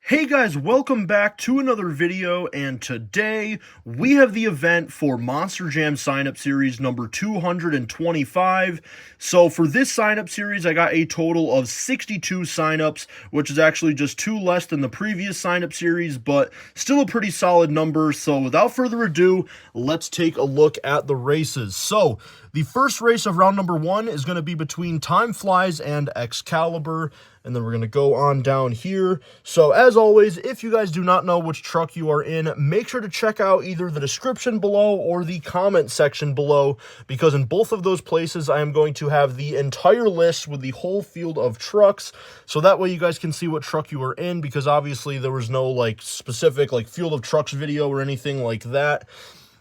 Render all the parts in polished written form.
Hey guys, welcome back to another video, and today we have the event for Monster Jam signup series number 225. So for this signup series, I got a total of 62 signups, which is actually just 2 less than the previous signup series, but still a pretty solid number. So without further ado, let's take a look at the races. So the first race of round number 1 is going to be between Time Flies and Excaliber. And then we're going to go on down here. So as always, if you guys do not know which truck you are in, make sure to check out either the description below or the comment section below, because in both of those places, I am going to have the entire list with the whole field of trucks. So that way you guys can see what truck you are in, because obviously there was no specific field of trucks video or anything like that.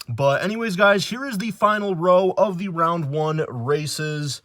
But anyways, guys, here is the final row of the round 1 races.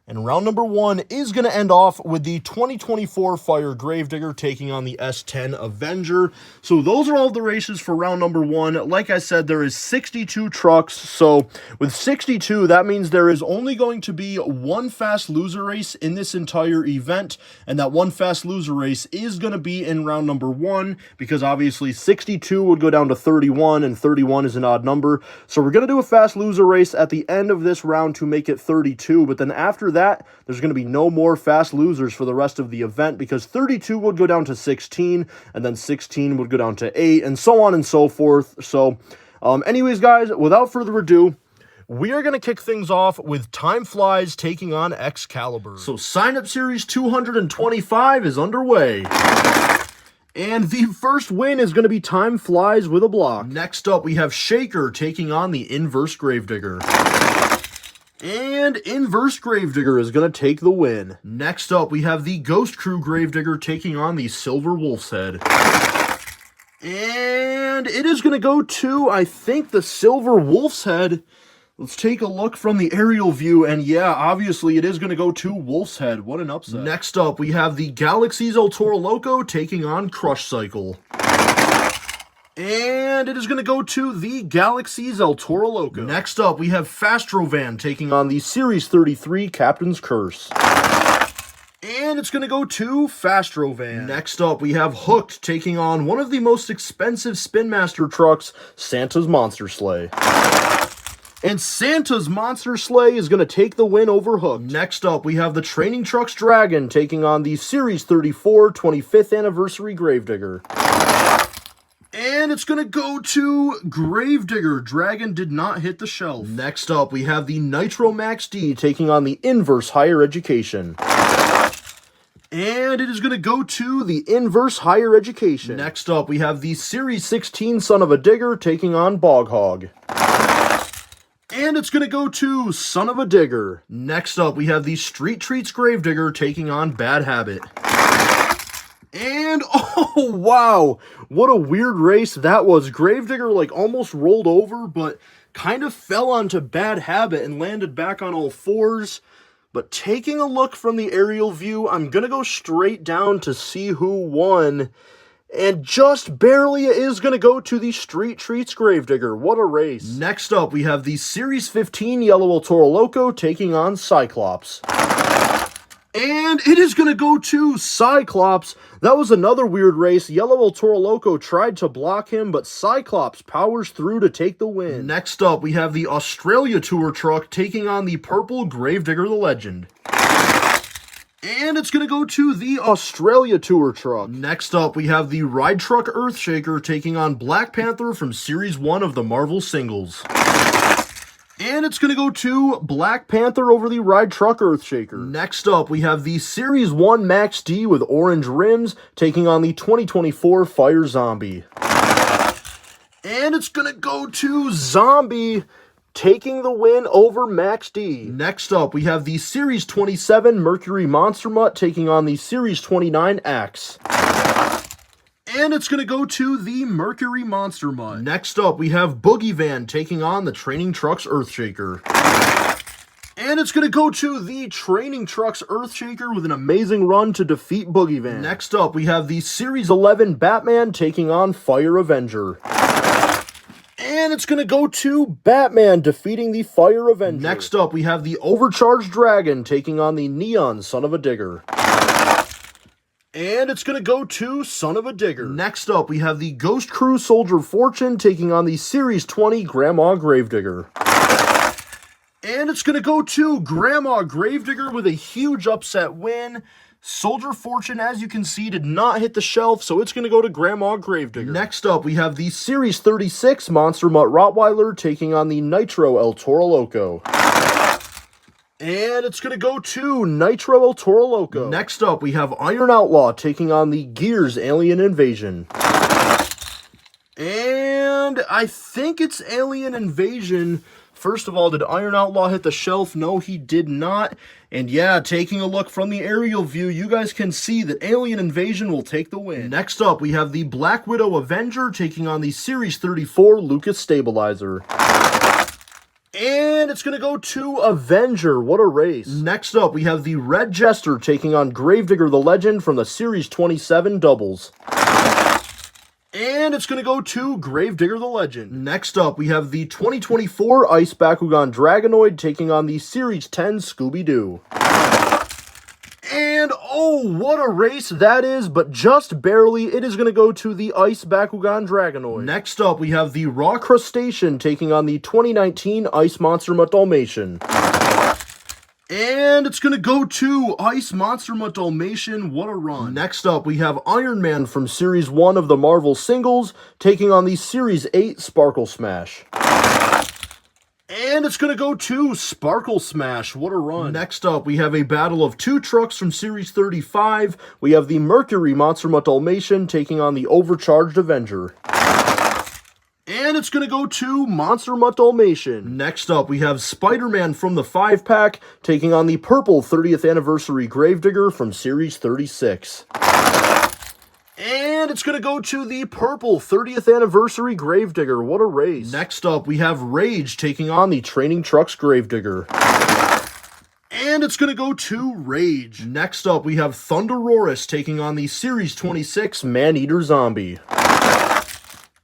And round number 1 is going to end off with the 2024 Fire Gravedigger taking on the S10 Avenger. So those are all the races for round number 1. Like I said, there is 62 trucks. So with 62, that means there is only going to be one fast loser race in this entire event. And that one fast loser race is going to be in round number 1, because obviously 62 would go down to 31, and 31 is an odd number. So we're going to do a fast loser race at the end of this round to make it 32. But then after that, there's going to be no more fast losers for the rest of the event, because 32 would go down to 16, and then 16 would go down to 8, and so on and so forth. So anyways, guys, without further ado, we are going to kick things off with Time Flies taking on Excaliber. So sign-up series 225 is underway. And the first win is going to be Time Flies with a block. Next up, we have Shaker taking on the Inverse Gravedigger. And Inverse Gravedigger is going to take the win. Next up, we have the Ghost Crew Gravedigger taking on the Silver Wolf's Head. And it is going to go to, I think, the Silver Wolf's Head. Let's take a look from the aerial view, and yeah, obviously it is going to go to Wolf's Head. What an upset. Next up, we have the Galaxy's El Toro Loco taking on Crush Cycle. And it is going to go to the Galaxy's El Toro Loco. Next up, we have Fastrovan taking on the Series 33 Captain's Curse. And it's going to go to Fastrovan. Next up, we have Hooked taking on one of the most expensive Spin Master trucks, Santa's Monster Sleigh. And Santa's Monster Sleigh is going to take the win over Hooked. Next up, we have the Training Trucks Dragon taking on the Series 34 25th Anniversary Gravedigger. And it's going to go to Gravedigger. Dragon did not hit the shelf. Next up, we have the Nitro Max D taking on the Inverse Higher Education. And it is going to go to the Inverse Higher Education. Next up, we have the Series 16 Son of a Digger taking on Bog Hog. And it's going to go to Son of a Digger. Next up, we have the Street Treats Gravedigger taking on Bad Habit. And, oh, wow, what a weird race that was. Gravedigger, almost rolled over, but kind of fell onto Bad Habit and landed back on all fours. But taking a look from the aerial view, I'm going to go straight down to see who won. And just barely it is going to go to the Street Treats Gravedigger. What a race. Next up, we have the Series 15 Yellow El Toro Loco taking on Cyclops. And it is going to go to Cyclops. That was another weird race. Yellow El Toro Loco tried to block him, but Cyclops powers through to take the win. Next up, we have the Australia Tour truck taking on the Purple Gravedigger the Legend. And it's going to go to the Australia Tour truck. Next up, we have the Ride Truck Earthshaker taking on Black Panther from Series 1 of the Marvel Singles. And it's going to go to Black Panther over the Ride Truck Earthshaker. Next up, we have the Series 1 Max D with orange rims taking on the 2024 Fire Zombie. And it's going to go to Zombie taking the win over Max D. Next up, we have the Series 27 Mercury Monster Mutt taking on the Series 29 Axe. And it's going to go to the Mercury Monster Mutt. Next up, we have Boogey Van taking on the Training Trucks Earthshaker. And it's going to go to the Training Trucks Earthshaker with an amazing run to defeat Boogey Van. Next up, we have the Series 11 Batman taking on Fire Avenger. And it's going to go to Batman defeating the Fire Avenger. Next up, we have the Overcharged Dragon taking on the Neon Son of a Digger. And it's going to go to Son of a Digger. Next up, we have the Ghost Crew Soldier Fortune taking on the Series 20 Grandma Gravedigger. And it's going to go to Grandma Gravedigger with a huge upset win. Soldier Fortune, as you can see, did not hit the shelf, so it's going to go to Grandma Gravedigger. Next up, we have the Series 36 Monster Mutt Rottweiler taking on the Nitro El Toro Loco. And it's going to go to Nitro El Toro Loco. Next up, we have Iron Outlaw taking on the Gears Alien Invasion. And I think it's Alien Invasion. First of all, did Iron Outlaw hit the shelf? No, he did not. And yeah, taking a look from the aerial view, you guys can see that Alien Invasion will take the win. Next up, we have the Black Widow Avenger taking on the Series 34 Lucas Stabilizer. And it's going to go to Avenger. What a race. Next up, we have the Red Jester taking on Gravedigger the Legend from the Series 27 Doubles. And it's going to go to Gravedigger the Legend. Next up, we have the 2024 Ice Bakugan Dragonoid taking on the Series 10 Scooby-Doo. And oh, what a race that is, but just barely, it is going to go to the Ice Bakugan Dragonoid. Next up, we have the Raw Crustacean taking on the 2019 Ice Monster Mutt Dalmatian. And it's going to go to Ice Monster Mutt Dalmatian. What a run. Next up, we have Iron Man from Series 1 of the Marvel Singles taking on the Series 8 Sparkle Smash. And it's going to go to Sparkle Smash. What a run. Next up, we have a battle of two trucks from Series 35. We have the Mercury Monster Mutt Dalmatian taking on the Overcharged Avenger. And it's going to go to Monster Mutt Dalmatian. Next up, we have Spider-Man from the 5-pack taking on the Purple 30th Anniversary Gravedigger from Series 36. And it's going to go to the Purple 30th Anniversary Gravedigger. What a race. Next up, we have Rage taking on the Training Trucks Gravedigger. And it's going to go to Rage. Next up, we have Thunderoris taking on the Series 26 Man-Eater Zombie.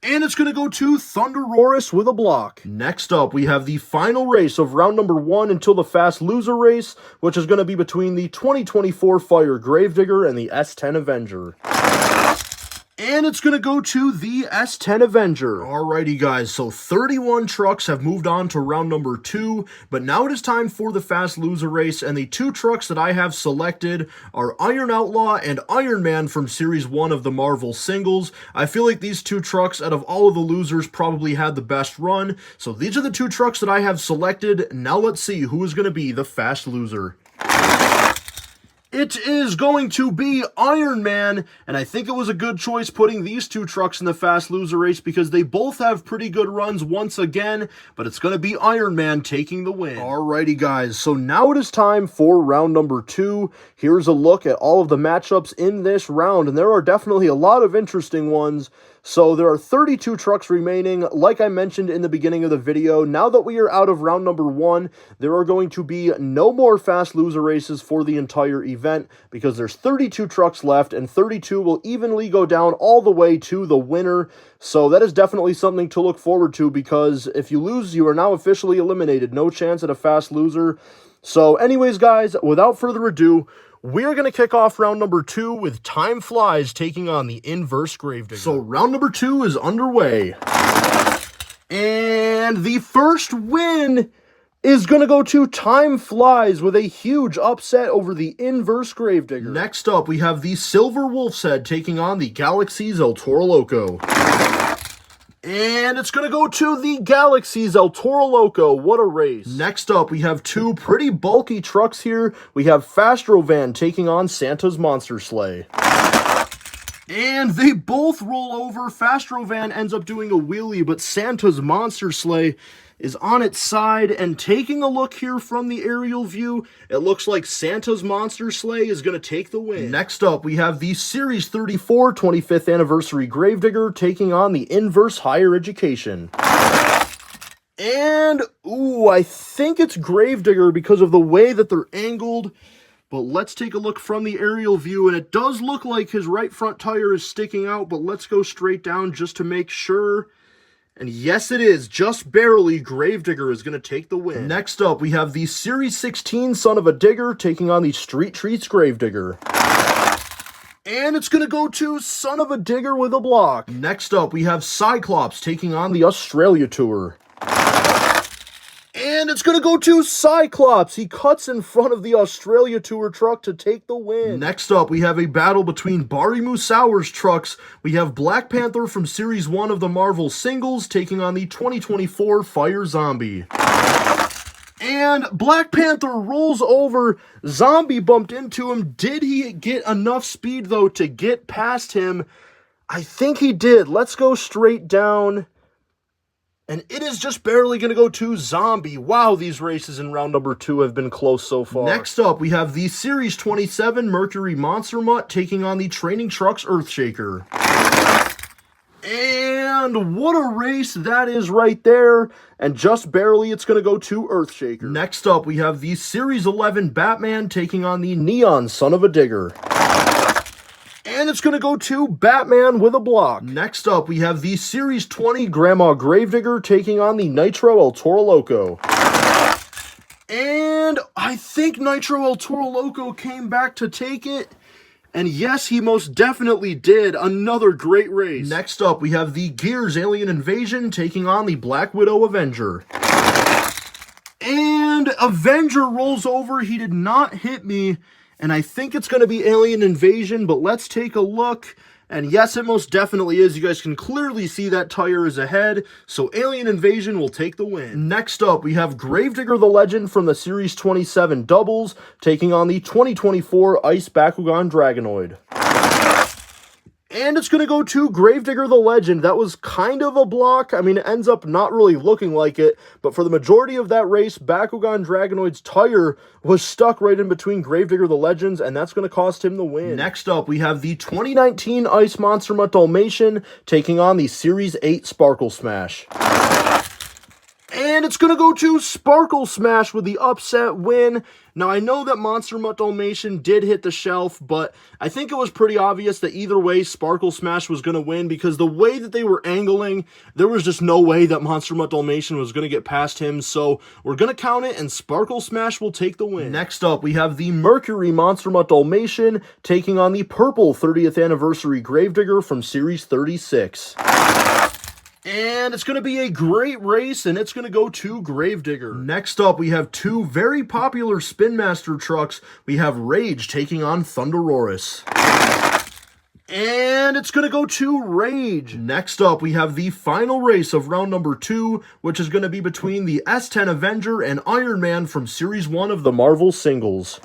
And it's going to go to Thunderoris with a block. Next up, we have the final race of round number 1 until the Fast Loser race, which is going to be between the 2024 Fire Gravedigger and the S10 Avenger. And it's going to go to the S10 Avenger. Alrighty guys, so 31 trucks have moved on to round number 2, but now it is time for the Fast Loser race, and the two trucks that I have selected are Iron Outlaw and Iron Man from Series 1 of the Marvel Singles. I feel like these two trucks, out of all of the losers, probably had the best run, so these are the two trucks that I have selected. Now let's see who is going to be the Fast Loser. It is going to be Iron Man, and I think it was a good choice putting these two trucks in the Fast Loser race because they both have pretty good runs once again, but it's going to be Iron Man taking the win. Alrighty guys, so now it is time for round number 2. Here's a look at all of the matchups in this round, and there are definitely a lot of interesting ones. So there are 32 trucks remaining. Like I mentioned in the beginning of the video, now that we are out of round number 1, there are going to be no more Fast Loser races for the entire event because there's 32 trucks left, and 32 will evenly go down all the way to the winner. So that is definitely something to look forward to because if you lose, you are now officially eliminated. No chance at a Fast Loser. So anyways, guys, without further ado, we're going to kick off round number 2 with Time Flies taking on the Inverse Gravedigger. So round number 2 is underway. And the first win is going to go to Time Flies with a huge upset over the Inverse Gravedigger. Next up, we have the Silver Wolf's Head taking on the Galaxy's El Toro Loco. And it's going to go to the Galaxy's El Toro Loco. What a race. Next up, we have two pretty bulky trucks here. We have Fastrovan taking on Santa's Monster Sleigh. And they both roll over. Fastrovan ends up doing a wheelie, but Santa's Monster Sleigh is on its side, and taking a look here from the aerial view, it looks like Santa's Monster Sleigh is going to take the win. Next up, we have the Series 34 25th Anniversary Gravedigger taking on the Inverse Higher Education. And, ooh, I think it's Gravedigger because of the way that they're angled. But let's take a look from the aerial view, and it does look like his right front tire is sticking out, but let's go straight down just to make sure. And yes, it is. Just barely. Gravedigger is going to take the win. Next up, we have the Series 16 Son of a Digger taking on the Street Treats Gravedigger. And it's going to go to Son of a Digger with a block. Next up, we have Cyclops taking on the Australia Tour. And it's going to go to Cyclops. He cuts in front of the Australia Tour truck to take the win. Next up, we have a battle between Barry Musauer's trucks. We have Black Panther from Series 1 of the Marvel Singles taking on the 2024 Fire Zombie. And Black Panther rolls over. Zombie bumped into him. Did he get enough speed, though, to get past him? I think he did. Let's go straight down. And it is just barely going to go to Zombie. Wow, these races in round number 2 have been close so far. Next up, we have the Series 27 Mercury Monster Mutt taking on the Training Trucks Earthshaker. And what a race that is right there. And just barely it's going to go to Earthshaker. Next up, we have the Series 11 Batman taking on the Neon Son of a Digger. And it's going to go to Batman with a block. Next up, we have the Series 20 Grandma Gravedigger taking on the Nitro El Toro Loco. And I think Nitro El Toro Loco came back to take it. And yes, he most definitely did. Another great race. Next up, we have the Gears Alien Invasion taking on the Black Widow Avenger. And Avenger rolls over. He did not hit me. And I think it's going to be Alien Invasion, but let's take a look. And yes, it most definitely is. You guys can clearly see that tire is ahead. So Alien Invasion will take the win. Next up, we have Gravedigger the Legend from the Series 27 Doubles taking on the 2024 Ice Bakugan Dragonoid. And it's going to go to Gravedigger the Legend. That was kind of a block. I mean, it ends up not really looking like it. But for the majority of that race, Bakugan Dragonoid's tire was stuck right in between Gravedigger the Legends, and that's going to cost him the win. Next up, we have the 2019 Ice Monster Mutt Dalmatian taking on the Series 8 Sparkle Smash. And it's going to go to Sparkle Smash with the upset win. Now, I know that Monster Mutt Dalmatian did hit the shelf, but I think it was pretty obvious that either way, Sparkle Smash was going to win because the way that they were angling, there was just no way that Monster Mutt Dalmatian was going to get past him, so we're going to count it, and Sparkle Smash will take the win. Next up, we have the Mercury Monster Mutt Dalmatian taking on the Purple 30th Anniversary Gravedigger from Series 36. And it's going to be a great race, and it's going to go to Gravedigger. Next up, we have two very popular Spin Master trucks. We have Rage taking on Thunderoris. And it's going to go to Rage. Next up, we have the final race of round number 2, which is going to be between the S10 Avenger and Iron Man from Series 1 of the Marvel Singles.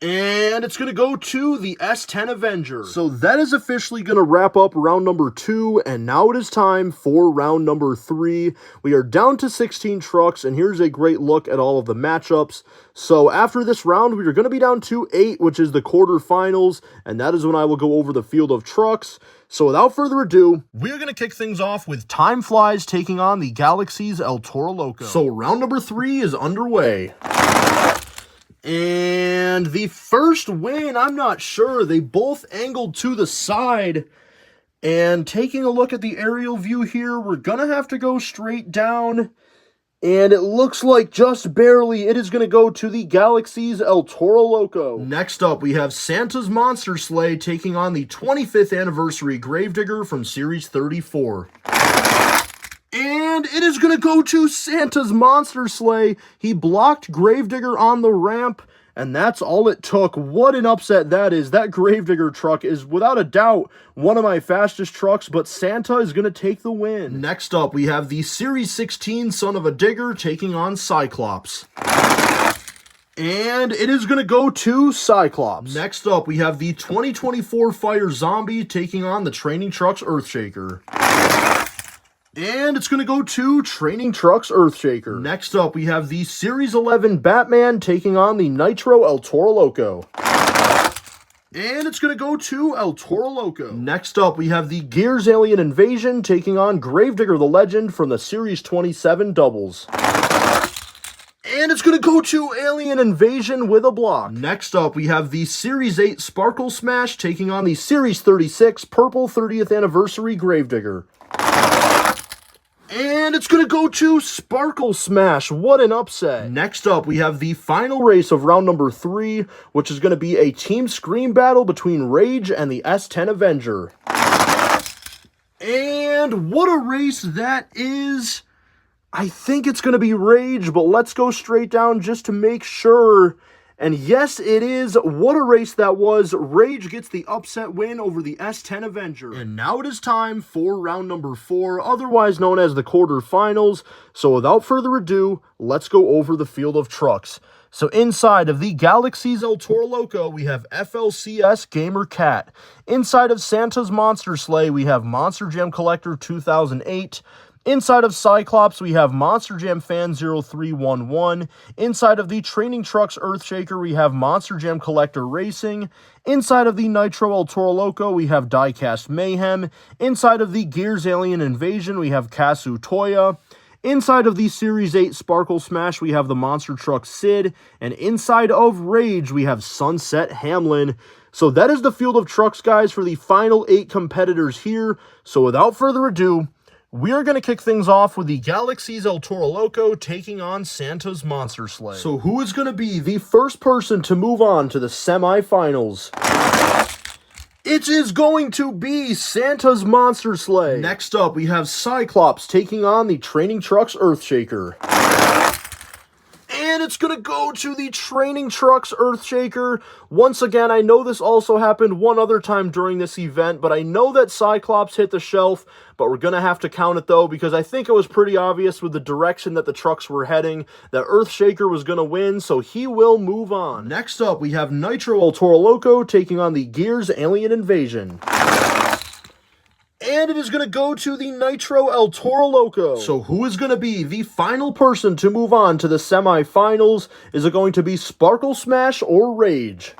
And it's going to go to the S10 Avenger. So that is officially going to wrap up round number 2, and now it is time for round number 3. We are down to 16 trucks, and here's a great look at all of the matchups. So after this round, we are going to be down to 8, which is the quarterfinals, and that is when I will go over the field of trucks. So without further ado, we're going to kick things off with Time Flies taking on the Galaxy's El Toro Loco. So round number 3 is underway. And the first win, I'm not sure. They both angled to the side. And taking a look at the aerial view here, we're going to have to go straight down. And it looks like just barely it is going to go to the Galaxy's El Toro Loco. Next up, we have Santa's Monster Sleigh taking on the 25th Anniversary Gravedigger from Series 34. And it is going to go to Santa's Monster Sleigh. He blocked Gravedigger on the ramp, and that's all it took. What an upset that is. That Gravedigger truck is, without a doubt, one of my fastest trucks, but Santa is going to take the win. Next up, we have the Series 16 Son of a Digger taking on Cyclops. And it is going to go to Cyclops. Next up, we have the 2024 Fire Zombie taking on the Training Trucks Earthshaker. And it's going to go to Training Trucks Earthshaker. Next up, we have the Series 11 Batman taking on the Nitro El Toro Loco. And it's going to go to El Toro Loco. Next up, we have the Gears Alien Invasion taking on Gravedigger the Legend from the Series 27 Doubles. And it's going to go to Alien Invasion with a block. Next up, we have the Series 8 Sparkle Smash taking on the Series 36 Purple 30th Anniversary Gravedigger. And it's going to go to Sparkle Smash. What an upset. Next up, we have the final race of round number 3, which is going to be a Team Scream battle between Rage and the S10 Avenger. And what a race that is. I think it's going to be Rage, but let's go straight down just to make sure. And yes, it is. What a race that was. Rage gets the upset win over the S10 Avenger. And now it is time for round number 4, otherwise known as the quarterfinals. So without further ado, let's go over the field of trucks. So inside of the Galaxy's El Toro Loco, we have FLCS Gamer Cat. Inside of Santa's Monster Sleigh, we have Monster Jam Collector 2008. Inside of Cyclops, we have Monster Jam Fan 0311. Inside of the Training Trucks Earthshaker, we have Monster Jam Collector Racing. Inside of the Nitro El Toro Loco, we have Diecast Mayhem. Inside of the Gears Alien Invasion, we have Kasu Toya. Inside of the Series 8 Sparkle Smash, we have the Monster Truck Sid. And inside of Rage, we have Sunset Hamlin. So that is the field of trucks, guys, for the final 8 competitors here. So without further ado, we are going to kick things off with the Galaxy's El Toro Loco taking on Santa's Monster Sleigh. So who is going to be the first person to move on to the semifinals? It is going to be Santa's Monster Sleigh. Next up, we have Cyclops taking on the Training Trucks Earthshaker. And it's going to go to the Training Trucks Earthshaker. Once again, I know this also happened one other time during this event, but I know that Cyclops hit the shelf, but we're going to have to count it though, because I think it was pretty obvious with the direction that the trucks were heading that Earthshaker was going to win, so he will move on. Next up, we have Nitro El Toro Loco taking on the Gears Alien Invasion. And it is going to go to the Nitro El Toro Loco. So who is going to be the final person to move on to the semifinals? Is it going to be Sparkle Smash or Rage?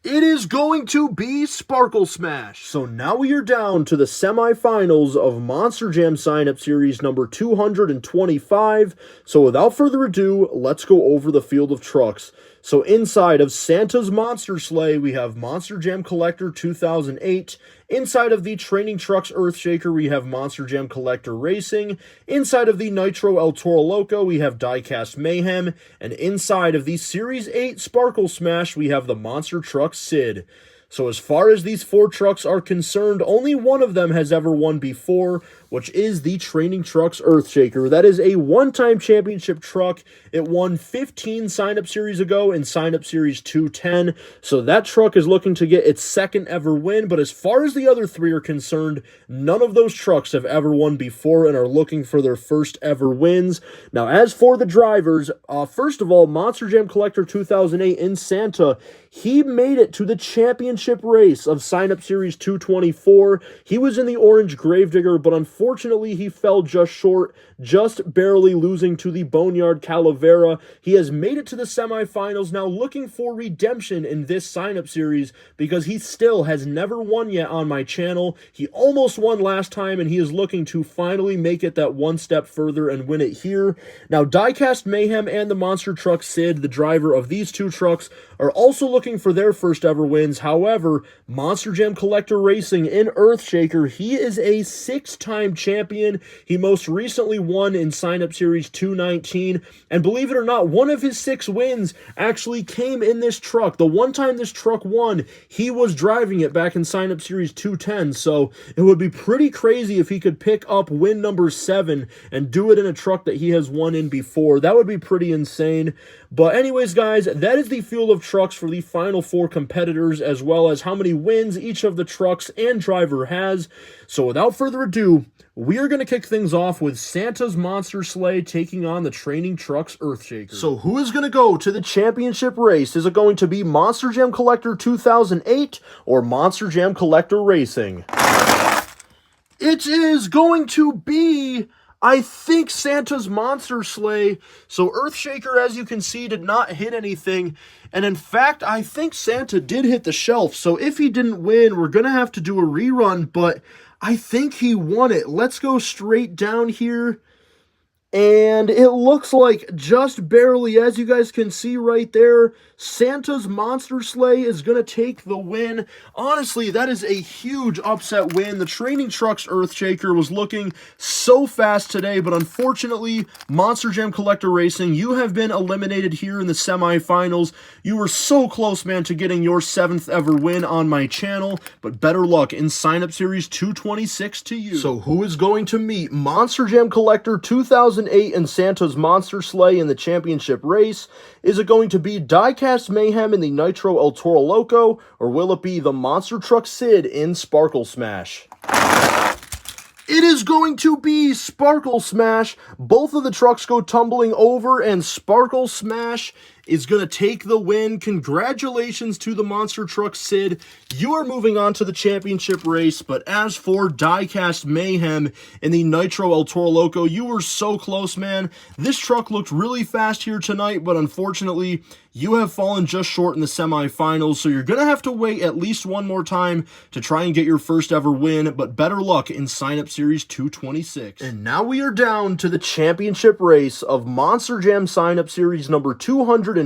It is going to be Sparkle Smash. So now we are down to the semifinals of Monster Jam Sign-Up Series number 225. So without further ado, let's go over the field of trucks. So inside of Santa's Monster Sleigh, we have Monster Jam Collector 2008. Inside of the Training Trucks Earthshaker, we have Monster Jam Collector Racing. Inside of the Nitro El Toro Loco, we have Diecast Mayhem. And inside of the Series 8 Sparkle Smash, we have the Monster Truck Sid. So as far as these 4 trucks are concerned, only one of them has ever won before, which is the Training Trucks Earthshaker. That is a one-time championship truck. It won 15 sign-up series ago in sign-up series 210. So that truck is looking to get its second ever win. But as far as the other 3 are concerned, none of those trucks have ever won before and are looking for their first ever wins. Now, as for the drivers, first of all, Monster Jam Collector 2008 in Santa, he made it to the championship race of sign-up series 224. He was in the orange Gravedigger, but unfortunately, he fell just short, just barely losing to the Boneyard Calavera. He has made it to the semifinals, now looking for redemption in this sign-up series because he still has never won yet on my channel. He almost won last time, and he is looking to finally make it that one step further and win it here. Now, Diecast Mayhem and the Monster Truck Sid, the driver of these 2 trucks, are also looking for their first ever wins. However, Monster Jam Collector Racing in Earthshaker, he is a 6-time champion. He most recently won in sign-up series 219, and believe it or not, one of his 6 wins actually came in this truck. The one time this truck won, he was driving it back in sign-up series 210, so it would be pretty crazy if he could pick up win number 7 and do it in a truck that he has won in before. That would be pretty insane. But anyways, guys, that is the field of trucks for the final 4 competitors, as well as how many wins each of the trucks and driver has. So without further ado, we are going to kick things off with Santa's Monster Sleigh taking on the Training Trucks Earthshaker. So who is going to go to the championship race? Is it going to be Monster Jam Collector 2008 or Monster Jam Collector Racing? It is going to be, I think, Santa's Monster Sleigh. So Earthshaker, as you can see, did not hit anything. And in fact, I think Santa did hit the shelf. So if he didn't win, we're going to have to do a rerun. But I think he won it. Let's go straight down here. And it looks like just barely, as you guys can see right there, Santa's Monster Sleigh is going to take the win. Honestly, that is a huge upset win. The Training Trucks Earthshaker was looking so fast today, but unfortunately, Monster Jam Collector Racing, you have been eliminated here in the semifinals. You were so close, man, to getting your 7th ever win on my channel, but better luck in Sign-Up Series 226 to you. So who is going to meet Monster Jam Collector 2008 and Santa's Monster Sleigh in the championship race? Is it going to be Diecast Mayhem in the Nitro El Toro Loco, or will it be the Monster Truck Sid in Sparkle Smash? It is going to be Sparkle Smash. Both of the trucks go tumbling over, and Sparkle Smash is going to take the win. Congratulations to the Monster Truck Sid. You are moving on to the championship race, but as for Diecast Mayhem in the Nitro El Toro Loco, you were so close, man. This truck looked really fast here tonight, but unfortunately, you have fallen just short in the semifinals, so you're going to have to wait at least one more time to try and get your first ever win, but better luck in Sign-Up Series 226. And now we are down to the championship race of Monster Jam Sign-Up Series number 225.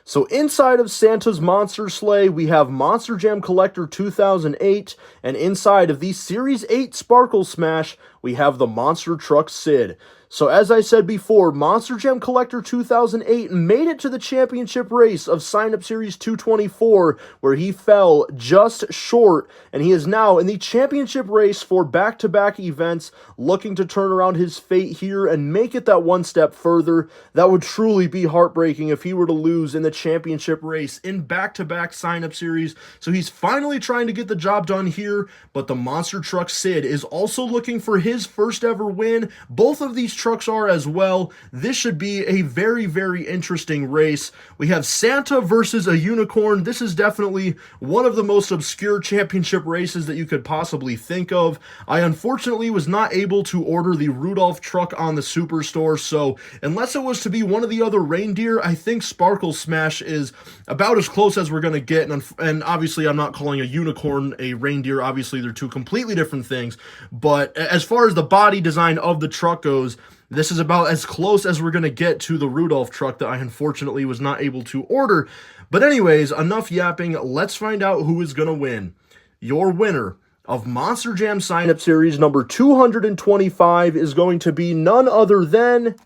So inside of Santa's Monster Sleigh, we have Monster Jam Collector 2008, and inside of the Series 8 Sparkle Smash, we have the Monster Truck Sid. So as I said before, Monster Jam Collector 2008 made it to the championship race of Sign-Up Series 224, where he fell just short, and he is now in the championship race for back-to-back events, looking to turn around his fate here and make it that one step further. That would truly be heartbreaking if he were to lose in the championship race in back-to-back Sign-Up Series. So he's finally trying to get the job done here, but the Monster Truck Sid is also looking for his first ever win. Both of these trucks are as well. This should be a very, very interesting race. We have Santa versus a unicorn. This is definitely one of the most obscure championship races that you could possibly think of. I unfortunately was not able to order the Rudolph truck on the Superstore, so unless it was to be one of the other reindeer, I think Sparkle Smash is about as close as we're going to get, and obviously I'm not calling a unicorn a reindeer. Obviously they're two completely different things, but as far as the body design of the truck goes, this is about as close as we're going to get to the Rudolph truck that I unfortunately was not able to order. But anyways, enough yapping. Let's find out who is going to win. Your winner of Monster Jam Sign-Up Series number 225 is going to be none other than...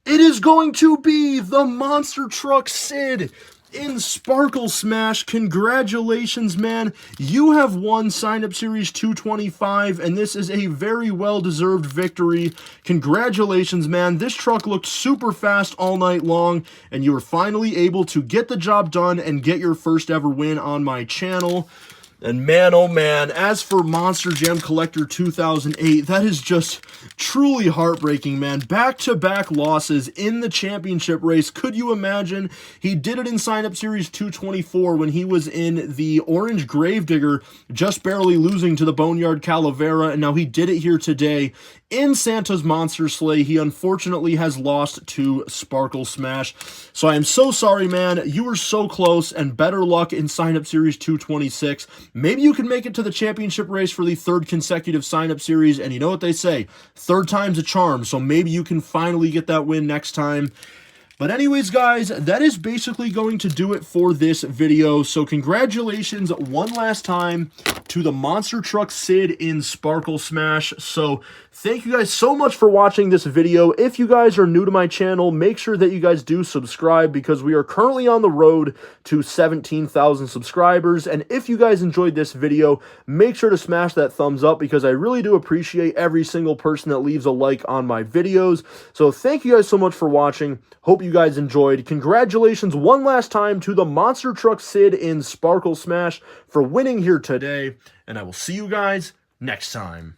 It is going to be the Monster Truck Sid in Sparkle Smash. Congratulations, man. You have won Sign-Up Series 225, and this is a very well-deserved victory. Congratulations, man. This truck looked super fast all night long, and you were finally able to get the job done and get your first ever win on my channel. And man, oh man, as for Monster Jam Collector 2008, that is just truly heartbreaking, man. Back-to-back losses in the championship race. Could you imagine? He did it in Sign-Up Series 224 when he was in the Orange Gravedigger, just barely losing to the Boneyard Calavera, and now he did it here today in Santa's Monster Sleigh. He unfortunately has lost to Sparkle Smash. So I am so sorry, man. You were so close, and better luck in Sign-Up Series 226. Maybe you can make it to the championship race for the 3rd consecutive Sign-Up Series, and you know what they say, 3rd time's a charm, so maybe you can finally get that win next time. But anyways, guys, that is basically going to do it for this video. So congratulations one last time to the Monster Truck Sid in Sparkle Smash. So thank you guys so much for watching this video. If you guys are new to my channel, make sure that you guys do subscribe, because we are currently on the road to 17,000 subscribers. And if you guys enjoyed this video, make sure to smash that thumbs up, because I really do appreciate every single person that leaves a like on my videos. So thank you guys so much for watching. Hope you guys enjoyed. Congratulations one last time to the Monster Truck Sid in Sparkle Smash for winning here today, and I will see you guys next time.